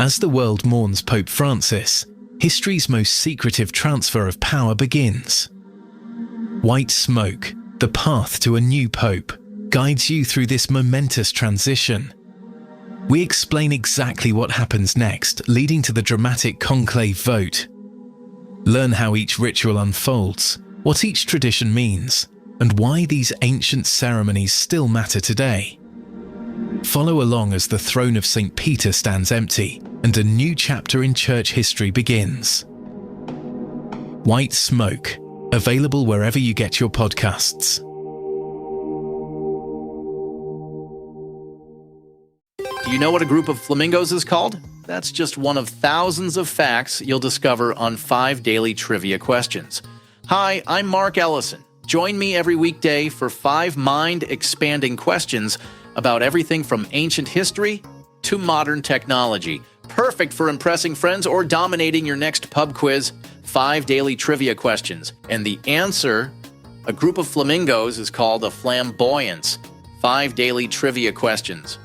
As the world mourns Pope Francis, history's most secretive transfer of power begins. White smoke, the path to a new pope, guides you through this momentous transition. We explain exactly what happens next, leading to the dramatic conclave vote. Learn how each ritual unfolds, what each tradition means, and why these ancient ceremonies still matter today. Follow along as the throne of St. Peter stands empty and a new chapter in church history begins. White Smoke, available wherever you get your podcasts. Do you know what a group of flamingos is called? That's just one of thousands of facts you'll discover on 5 daily trivia questions. Hi, I'm Mark Ellison. Join me every weekday for 5 mind-expanding questions about everything from ancient history to modern technology. Perfect for impressing friends or dominating your next pub quiz. 5 daily trivia questions. And the answer, a group of flamingos, is called a flamboyance. 5 daily trivia questions.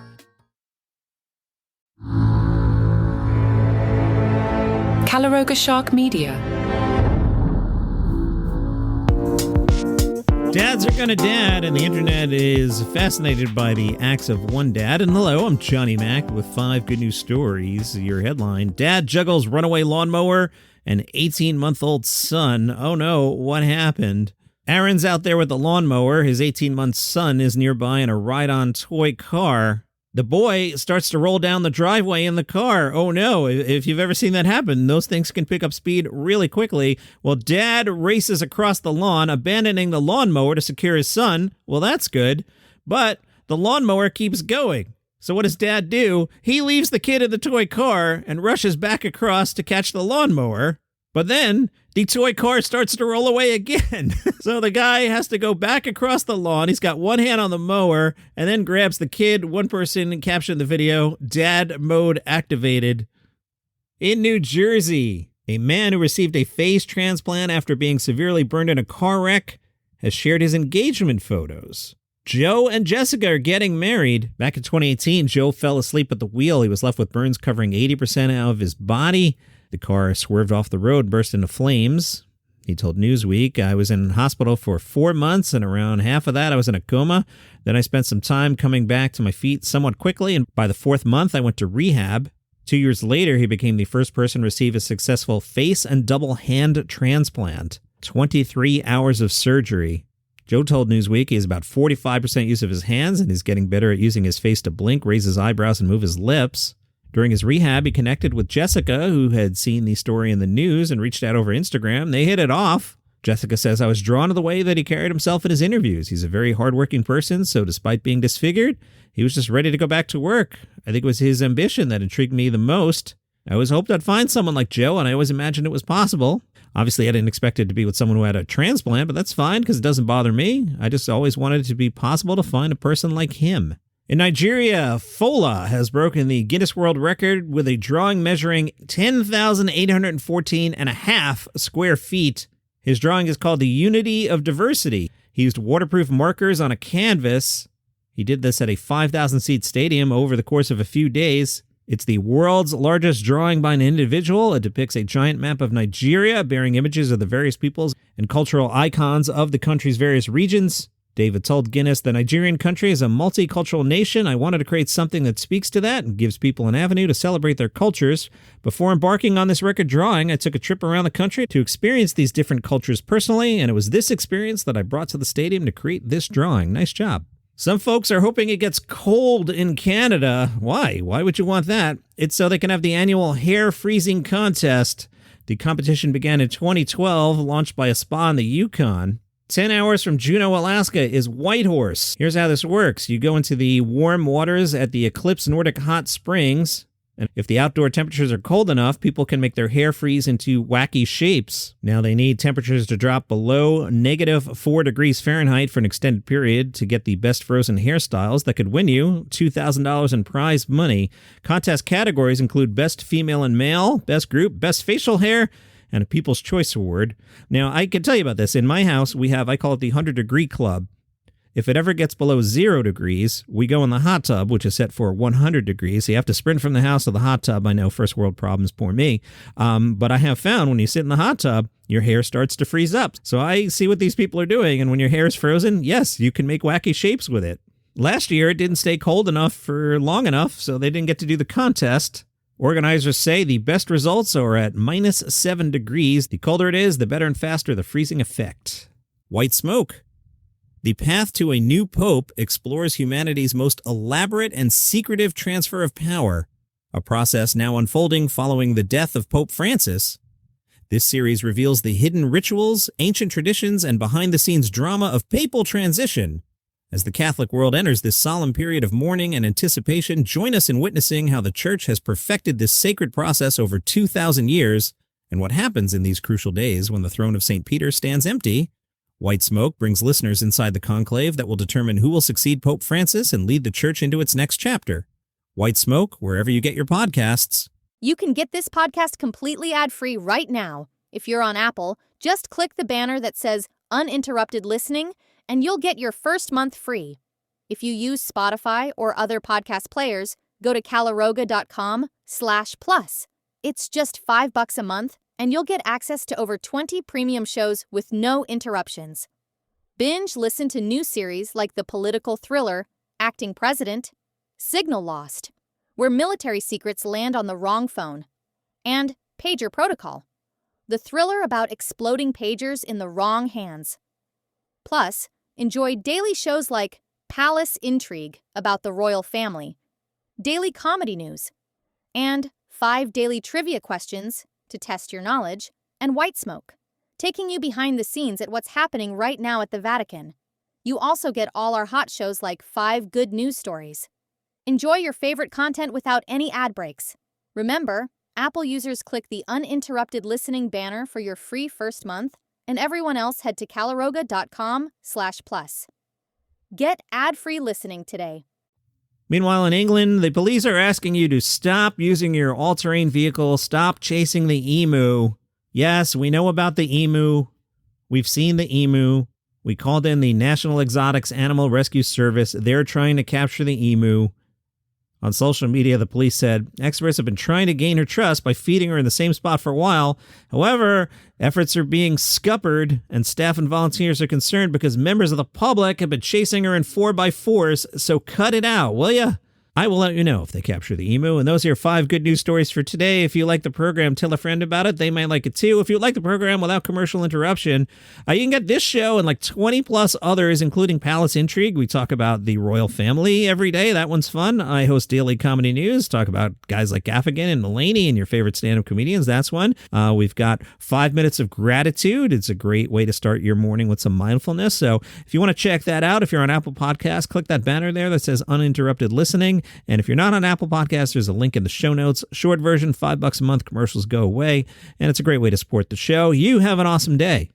Caloroga Shark Media. Dads are gonna dad, and the internet is fascinated by the acts of one dad. And hello, I'm Johnny Mac with 5 good news stories. Your headline: Dad juggles runaway lawnmower and 18-month-old son. Oh no, what happened? Aaron's out there with the lawnmower. His 18-month son is nearby in a ride-on toy car. The boy starts to roll down the driveway in the car. Oh no, if you've ever seen that happen, those things can pick up speed really quickly. Well, Dad races across the lawn, abandoning the lawnmower to secure his son. Well, that's good. But the lawnmower keeps going. So what does Dad do? He leaves the kid in the toy car and rushes back across to catch the lawnmower. But then the toy car starts to roll away again. So the guy has to go back across the lawn. He's got one hand on the mower and then grabs the kid. One person captioned the video, "Dad mode activated." In New Jersey, a man who received a face transplant after being severely burned in a car wreck has shared his engagement photos. Joe and Jessica are getting married. Back in 2018, Joe fell asleep at the wheel. He was left with burns covering 80% of his body. The car swerved off the road and burst into flames. He told Newsweek, "I was in hospital for 4 months, and around half of that I was in a coma. Then I spent some time coming back to my feet somewhat quickly, and by the 4th month I went to rehab. 2 years later, he became the first person to receive a successful face and double hand transplant. 23 hours of surgery." Joe told Newsweek he has about 45% use of his hands, and he's getting better at using his face to blink, raise his eyebrows, and move his lips. During his rehab, he connected with Jessica, who had seen the story in the news and reached out over Instagram. They hit it off. Jessica says, "I was drawn to the way that he carried himself in his interviews. He's a very hardworking person, so despite being disfigured, he was just ready to go back to work. I think it was his ambition that intrigued me the most. I always hoped I'd find someone like Joe, and I always imagined it was possible. Obviously, I didn't expect it to be with someone who had a transplant, but that's fine because it doesn't bother me. I just always wanted it to be possible to find a person like him." In Nigeria, Fola has broken the Guinness World Record with a drawing measuring 10,814.5 square feet. His drawing is called the Unity of Diversity. He used waterproof markers on a canvas. He did this at a 5,000-seat stadium over the course of a few days. It's the world's largest drawing by an individual. It depicts a giant map of Nigeria bearing images of the various peoples and cultural icons of the country's various regions. David told Guinness, "The Nigerian country is a multicultural nation. I wanted to create something that speaks to that and gives people an avenue to celebrate their cultures. Before embarking on this record drawing, I took a trip around the country to experience these different cultures personally, and it was this experience that I brought to the stadium to create this drawing. Nice job." Some folks are hoping it gets cold in Canada. Why? Why would you want that? It's so they can have the annual hair freezing contest. The competition began in 2012, launched by a spa in the Yukon. 10 hours from Juneau, Alaska is Whitehorse. Here's how this works. You go into the warm waters at the Eclipse Nordic Hot Springs, and if the outdoor temperatures are cold enough, people can make their hair freeze into wacky shapes. Now, they need temperatures to drop below -4 degrees Fahrenheit for an extended period to get the best frozen hairstyles that could win you $2,000 in prize money. Contest categories include Best Female and Male, Best Group, Best Facial Hair, and a People's Choice Award. Now, I can tell you about this. In my house, we have, I call it the 100 Degree Club. If it ever gets below 0 degrees, we go in the hot tub, which is set for 100 degrees. So you have to sprint from the house to the hot tub. I know, first world problems, poor me. But I have found when you sit in the hot tub, your hair starts to freeze up. So I see what these people are doing. And when your hair is frozen, yes, you can make wacky shapes with it. Last year, it didn't stay cold enough for long enough, so they didn't get to do the contest. Organizers say the best results are at -7 degrees. The colder it is, the better and faster the freezing effect. White smoke. The path to a new pope explores humanity's most elaborate and secretive transfer of power, a process now unfolding following the death of Pope Francis. This series reveals the hidden rituals, ancient traditions, and behind-the-scenes drama of papal transition. As the Catholic world enters this solemn period of mourning and anticipation, join us in witnessing how the Church has perfected this sacred process over 2,000 years, and what happens in these crucial days when the throne of St. Peter stands empty. White Smoke brings listeners inside the conclave that will determine who will succeed Pope Francis and lead the Church into its next chapter. White Smoke, wherever you get your podcasts. You can get this podcast completely ad-free right now. If you're on Apple, just click the banner that says Uninterrupted Listening, and you'll get your first month free. If you use Spotify or other podcast players, go to caloroga.com/plus. It's just $5 a month, and you'll get access to over 20 premium shows with no interruptions. Binge listen to new series like the political thriller Acting President, Signal Lost, where military secrets land on the wrong phone, and Pager Protocol, the thriller about exploding pagers in the wrong hands. Plus, enjoy daily shows like Palace Intrigue about the royal family, daily comedy news, and 5 daily trivia questions to test your knowledge, and White Smoke, taking you behind the scenes at what's happening right now at the Vatican. You also get all our hot shows like 5 good news stories. Enjoy your favorite content without any ad breaks. Remember, Apple users click the uninterrupted listening banner for your free first month, and everyone else head to caloroga.com/plus. Get ad-free listening today. Meanwhile, in England, the police are asking you to stop using your all-terrain vehicle, stop chasing the emu. Yes, we know about the emu. We've seen the emu. We called in the National Exotics Animal Rescue Service. They're trying to capture the emu. On social media, the police said experts have been trying to gain her trust by feeding her in the same spot for a while. However, efforts are being scuppered, and staff and volunteers are concerned because members of the public have been chasing her in 4x4s, so cut it out, will ya? I will let you know if they capture the emu. And those are your 5 good news stories for today. If you like the program, tell a friend about it. They might like it too. If you like the program without commercial interruption, you can get this show and like 20 plus others, including Palace Intrigue. We talk about the royal family every day. That one's fun. I host daily comedy news, talk about guys like Gaffigan and Mulaney and your favorite stand-up comedians. That's one. We've got 5 minutes of gratitude. It's a great way to start your morning with some mindfulness. So if you want to check that out, if you're on Apple Podcasts, click that banner there that says uninterrupted listening. And if you're not on Apple Podcasts, there's a link in the show notes. Short version, $5 a month, commercials go away. And it's a great way to support the show. You have an awesome day.